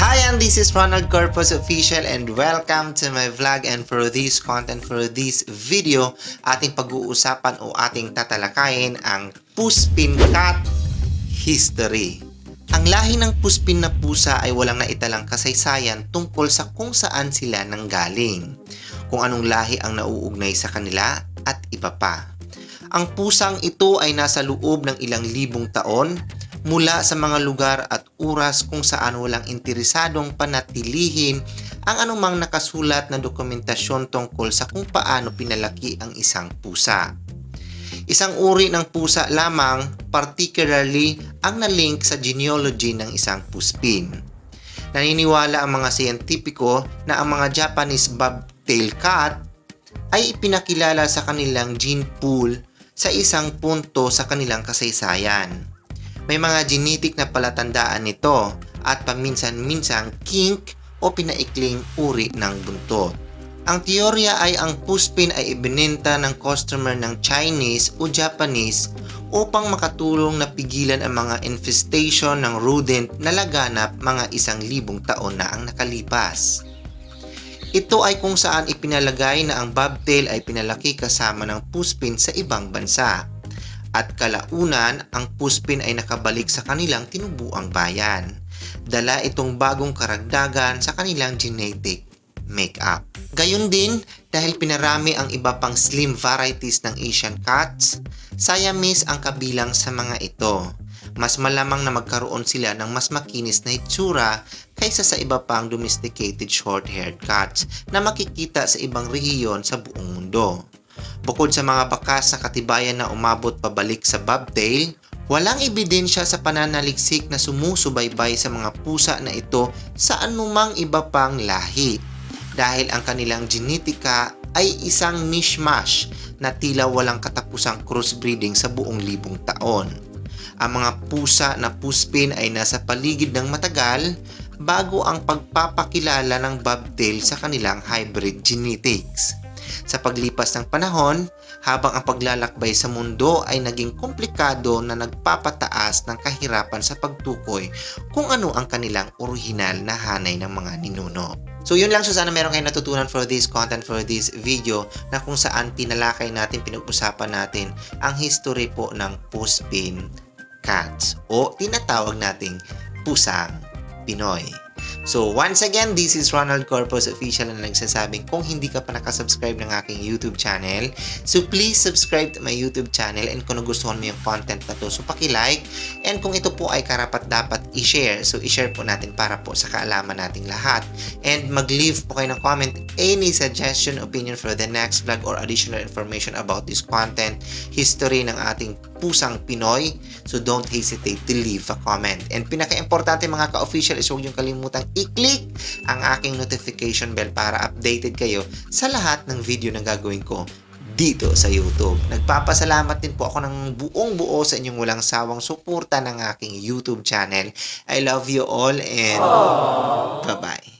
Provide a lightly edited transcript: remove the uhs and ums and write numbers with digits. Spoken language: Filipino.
Hi, and this is Ronald Corpus Official and welcome to my vlog. And for this content, for this video, ating pag-uusapan o ating tatalakayin ang Puspin Cat History. Ang lahi ng Puspin na pusa ay walang naitalang kasaysayan tungkol sa kung saan sila nanggaling, kung anong lahi ang nauugnay sa kanila at iba pa. Ang pusang ito ay nasa loob ng ilang libong taon mula sa mga lugar at oras kung saan walang interesadong panatilihin ang anumang nakasulat na dokumentasyon tungkol sa kung paano pinalaki ang isang pusa. Isang uri ng pusa lamang, particularly ang nalink sa genealogy ng isang puspin. Naniniwala ang mga siyentipiko na ang mga Japanese bobtail cat ay ipinakilala sa kanilang gene pool sa isang punto sa kanilang kasaysayan. May mga genetic na palatandaan nito at paminsan-minsang kink o pinaikling uri ng buntot. Ang teorya ay ang puspin ay ibinenta ng customer ng Chinese o Japanese upang makatulong na pigilan ang mga infestation ng rodent na laganap mga 1,000 taon na ang nakalipas. Ito ay kung saan ipinalagay na ang bobtail ay pinalaki kasama ng puspin sa ibang bansa. At kalaunan, ang puspin ay nakabalik sa kanilang tinubuang bayan. Dala itong bagong karagdagan sa kanilang genetic makeup. Gayun din, dahil pinarami ang iba pang slim varieties ng Asian cats, Siamese ang kabilang sa mga ito. Mas malamang na magkaroon sila ng mas makinis na itsura kaysa sa iba pang domesticated short-haired cats na makikita sa ibang rehiyon sa buong mundo. Bukod sa mga bakas na katibayan na umabot pabalik sa bobtail, walang ebidensya sa pananaliksik na sumusubaybay sa mga pusa na ito sa anumang iba pang lahi, dahil ang kanilang genetika ay isang mishmash na tila walang katapusang crossbreeding sa buong libong taon. Ang mga pusa na puspin ay nasa paligid ng matagal bago ang pagpapakilala ng bobtail sa kanilang hybrid genetics. Sa paglipas ng panahon, habang ang paglalakbay sa mundo ay naging komplikado na nagpapataas ng kahirapan sa pagtukoy kung ano ang kanilang orihinal na hanay ng mga ninuno. So yun lang, so sana meron kayong natutunan for this content, for this video, na kung saan pinalakay natin, pinag-usapan natin ang history po ng Puspin cats o tinatawag nating pusang Pinoy. So once again, this is Ronald Corpus Official na nagsasabing kung hindi ka pa nakasubscribe ng aking YouTube channel, so please subscribe to my YouTube channel, and kung nagustuhan mo yung content na to, so paki-like, and kung ito po ay karapat-dapat i-share, so i-share po natin para po sa kaalaman nating lahat. And mag-leave po kayo ng comment, any suggestion, opinion for the next vlog or additional information about this content, history ng ating pusang Pinoy, so don't hesitate to leave a comment. And pinaka-importante mga ka-official is huwag yung kalimutang i-click ang aking notification bell para updated kayo sa lahat ng video na gagawin ko dito sa YouTube. Nagpapasalamat din po ako ng buong buo sa inyong walang sawang suporta ng aking YouTube channel. I love you all and bye-bye.